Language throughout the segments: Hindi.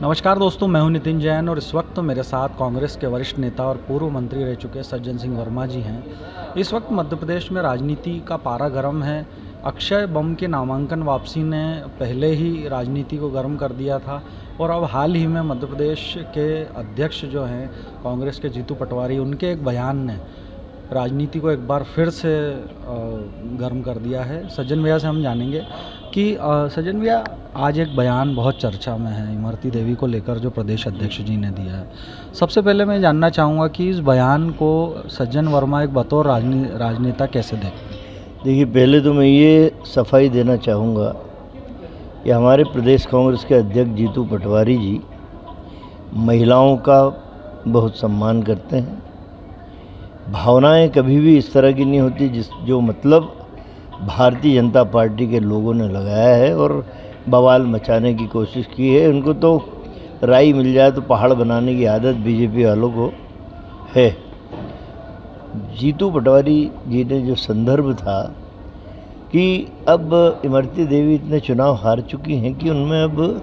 नमस्कार दोस्तों, मैं हूं नितिन जैन और इस वक्त मेरे साथ कांग्रेस के वरिष्ठ नेता और पूर्व मंत्री रह चुके सज्जन सिंह वर्मा जी हैं। इस वक्त मध्य प्रदेश में राजनीति का पारा गर्म है। अक्षय बम के नामांकन वापसी ने पहले ही राजनीति को गर्म कर दिया था और अब हाल ही में मध्य प्रदेश के अध्यक्ष जो हैं कांग्रेस के जीतू पटवारी, उनके एक बयान ने राजनीति को एक बार फिर से गर्म कर दिया है। सज्जन भैया से हम जानेंगे कि सज्जन भैया, आज एक बयान बहुत चर्चा में है इमरती देवी को लेकर जो प्रदेश अध्यक्ष जी ने दिया है। सबसे पहले मैं जानना चाहूँगा कि इस बयान को सज्जन वर्मा एक बतौर राजनेता कैसे देखते हैं? देखिए, पहले तो मैं ये सफाई देना चाहूँगा कि हमारे प्रदेश कांग्रेस के अध्यक्ष जीतू पटवारी जी महिलाओं का बहुत सम्मान करते हैं। भावनाएं कभी भी इस तरह की नहीं होती जो मतलब भारतीय जनता पार्टी के लोगों ने लगाया है और बवाल मचाने की कोशिश की है। उनको तो राई मिल जाए तो पहाड़ बनाने की आदत बीजेपी वालों को है। जीतू पटवारी जी ने जो संदर्भ था कि अब इमरती देवी इतने चुनाव हार चुकी हैं कि उनमें अब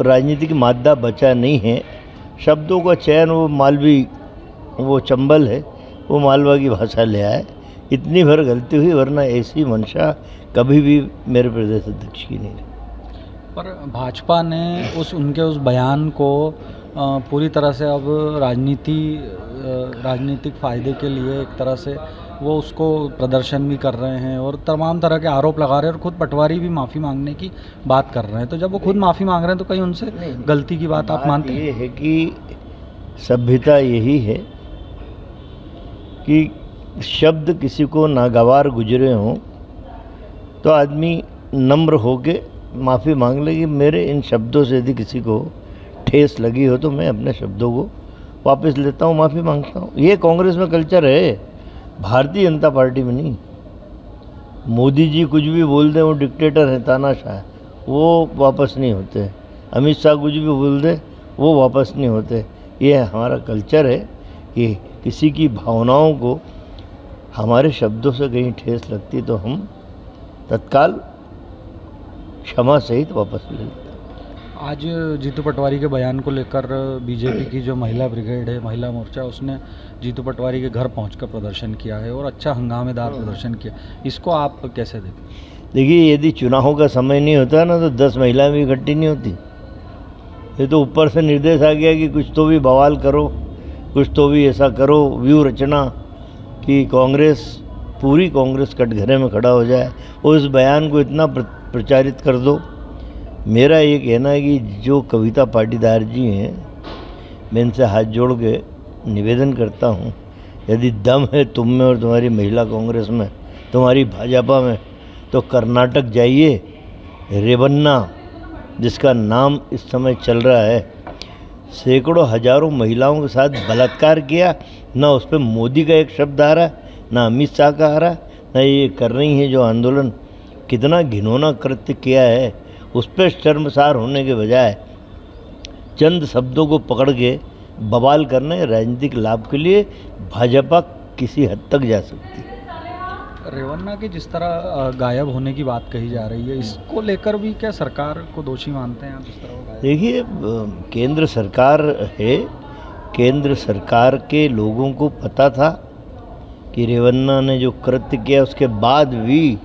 राजनीतिक मादा बचा नहीं है। शब्दों का चयन वो चंबल है, वो मालवा की भाषा ले आए। इतनी भर गलती हुई, वरना ऐसी मंशा कभी भी मेरे प्रदेश अध्यक्ष की नहीं रही। पर भाजपा ने उनके उस बयान को पूरी तरह से अब राजनीतिक फ़ायदे के लिए एक तरह से वो उसको प्रदर्शन भी कर रहे हैं और तमाम तरह के आरोप लगा रहे हैं और ख़ुद पटवारी भी माफ़ी मांगने की बात कर रहे हैं। तो जब वो खुद माफ़ी मांग रहे हैं तो कहीं उनसे गलती की बात आप मानते हैं? ये है कि सभ्यता यही है कि शब्द किसी को नागवार गुजरे हों तो आदमी नम्र होके माफ़ी मांग ले कि मेरे इन शब्दों से यदि किसी को ठेस लगी हो तो मैं अपने शब्दों को वापस लेता हूँ, माफ़ी मांगता हूँ। ये कांग्रेस में कल्चर है, भारतीय जनता पार्टी में नहीं। मोदी जी कुछ भी बोल दें, वो डिक्टेटर हैं, तानाशाह है, वो वापस नहीं होते। अमित शाह कुछ भी बोल दे, वो वापस नहीं होते। ये हमारा कल्चर है कि किसी की भावनाओं को हमारे शब्दों से कहीं ठेस लगती तो हम तत्काल क्षमा सहित वापस ले लेते हैं। आज जीतू पटवारी के बयान को लेकर बीजेपी की जो महिला ब्रिगेड है, महिला मोर्चा, उसने जीतू पटवारी के घर पहुंचकर प्रदर्शन किया है और अच्छा हंगामेदार प्रदर्शन किया। इसको आप कैसे देखते? देखिए, यदि चुनावों का समय नहीं होता ना तो 10 महिलाएं भी इकट्ठी नहीं होती। ये तो ऊपर से निर्देश आ गया कि कुछ तो भी बवाल करो, कुछ तो भी ऐसा करो, व्यू रचना कि पूरी कांग्रेस कटघरे में खड़ा हो जाए और उस बयान को इतना प्रचारित कर दो। मेरा ये कहना है कि जो कविता पाटीदार जी हैं, मैं इनसे हाथ जोड़ के निवेदन करता हूँ, यदि दम है तुम में और तुम्हारी महिला कांग्रेस में, तुम्हारी भाजपा में, तो कर्नाटक जाइए। रेवन्ना जिसका नाम इस समय चल रहा है, सैकड़ों हजारों महिलाओं के साथ बलात्कार किया। ना उस पर मोदी का एक शब्द आ रहा है, ना अमित शाह का आ रहा है, ना ये कर रही हैं जो आंदोलन। कितना घिनौना कृत्य किया है, उस पर शर्मसार होने के बजाय चंद शब्दों को पकड़ के बवाल करने राजनीतिक लाभ के लिए भाजपा किसी हद तक जा सकती है। रेवन्ना के जिस तरह गायब होने की बात कही जा रही है, इसको लेकर भी क्या सरकार को दोषी मानते हैं आप? जिस तरह वो गायब, देखिए, केंद्र सरकार है, केंद्र सरकार के लोगों को पता था कि रेवन्ना ने जो कृत्य किया, उसके बाद भी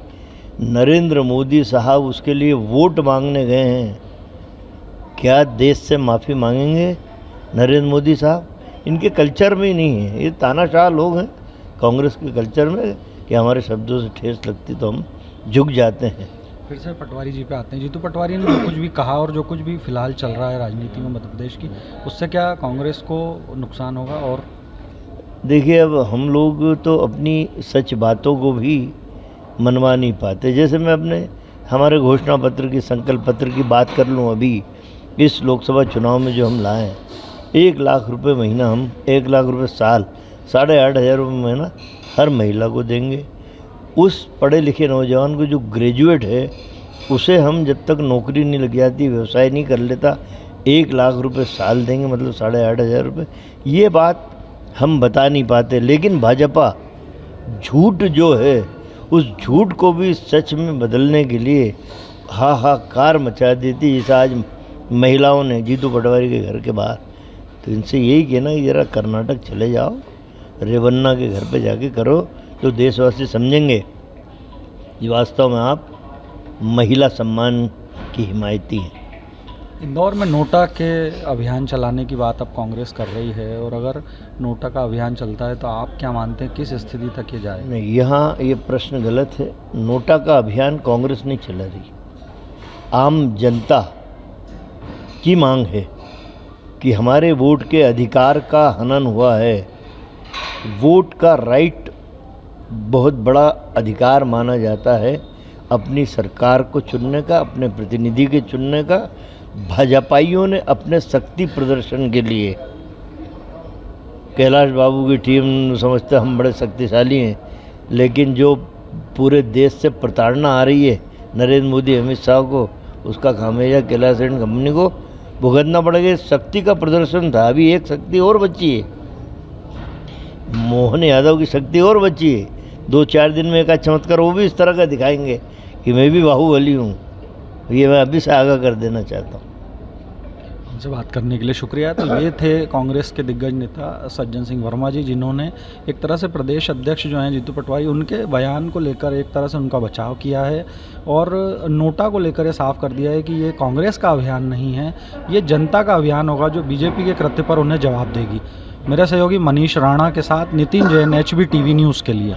नरेंद्र मोदी साहब उसके लिए वोट मांगने गए हैं। क्या देश से माफ़ी मांगेंगे नरेंद्र मोदी साहब? इनके कल्चर में ही नहीं है। ये तानाशाह लोग हैं कांग्रेस के कल्चर में कि हमारे शब्दों से ठेस लगती तो हम झुक जाते हैं। फिर से पटवारी जी पे आते हैं। जीतू पटवारी ने जो कुछ भी कहा और जो कुछ भी फिलहाल चल रहा है राजनीति में मध्य प्रदेश की, उससे क्या कांग्रेस को नुकसान होगा? और देखिए, अब हम लोग तो अपनी सच बातों को भी मनवा नहीं पाते। जैसे मैं हमारे घोषणा पत्र की, संकल्प पत्र की बात कर लूँ, अभी इस लोकसभा चुनाव में जो हम लाए हैं, 1 लाख रुपये महीना, हम 1 लाख रुपये साल, 8,500 रुपये महीना हर महिला को देंगे। उस पढ़े लिखे नौजवान को जो ग्रेजुएट है, उसे हम जब तक नौकरी नहीं लग जाती, व्यवसाय नहीं कर लेता, 1 लाख रुपये साल देंगे, मतलब 8,500 रुपये। ये बात हम बता नहीं पाते, लेकिन भाजपा झूठ जो है, उस झूठ को भी सच में बदलने के लिए हाहाकार मचा देती। जैसे आज महिलाओं ने जीतू पटवारी के घर के बाहर। तो इनसे यही कहना कि ज़रा कर्नाटक चले जाओ, रेवन्ना के घर पे जाके करो, तो देशवासी समझेंगे कि वास्तव में आप महिला सम्मान की हिमायती हैं। इंदौर में नोटा के अभियान चलाने की बात अब कांग्रेस कर रही है, और अगर नोटा का अभियान चलता है तो आप क्या मानते हैं किस स्थिति तक ये जाए? नहीं, यहाँ ये प्रश्न गलत है। नोटा का अभियान कांग्रेस नहीं चला रही, आम जनता की मांग है कि हमारे वोट के अधिकार का हनन हुआ है। वोट का राइट बहुत बड़ा अधिकार माना जाता है, अपनी सरकार को चुनने का, अपने प्रतिनिधि के चुनने का। भाजपाइयों ने अपने शक्ति प्रदर्शन के लिए, कैलाश बाबू की टीम समझते हम बड़े शक्तिशाली हैं, लेकिन जो पूरे देश से प्रताड़ना आ रही है नरेंद्र मोदी अमित शाह को, उसका खामियाजा कैलाश एंड कंपनी को भुगतना पड़ेगा। शक्ति का प्रदर्शन था। अभी एक शक्ति और बची है, मोहन यादव की शक्ति और बची है। 2-4 दिन में एक चमत्कार वो भी इस तरह का दिखाएंगे कि मैं भी बाहुबली हूँ। ये मैं अभी से आगाह कर देना चाहता हूँ। हमसे बात करने के लिए शुक्रिया। तो ये थे कांग्रेस के दिग्गज नेता सज्जन सिंह वर्मा जी, जिन्होंने एक तरह से प्रदेश अध्यक्ष जो हैं जीतू पटवारी, उनके बयान को लेकर एक तरह से उनका बचाव किया है, और नोटा को लेकर ये साफ कर दिया है कि ये कांग्रेस का अभियान नहीं है, ये जनता का अभियान होगा जो बीजेपी के कृत्य पर उन्हें जवाब देगी। मेरे सहयोगी मनीष राणा के साथ Nitin Jain, HB TV news के लिए।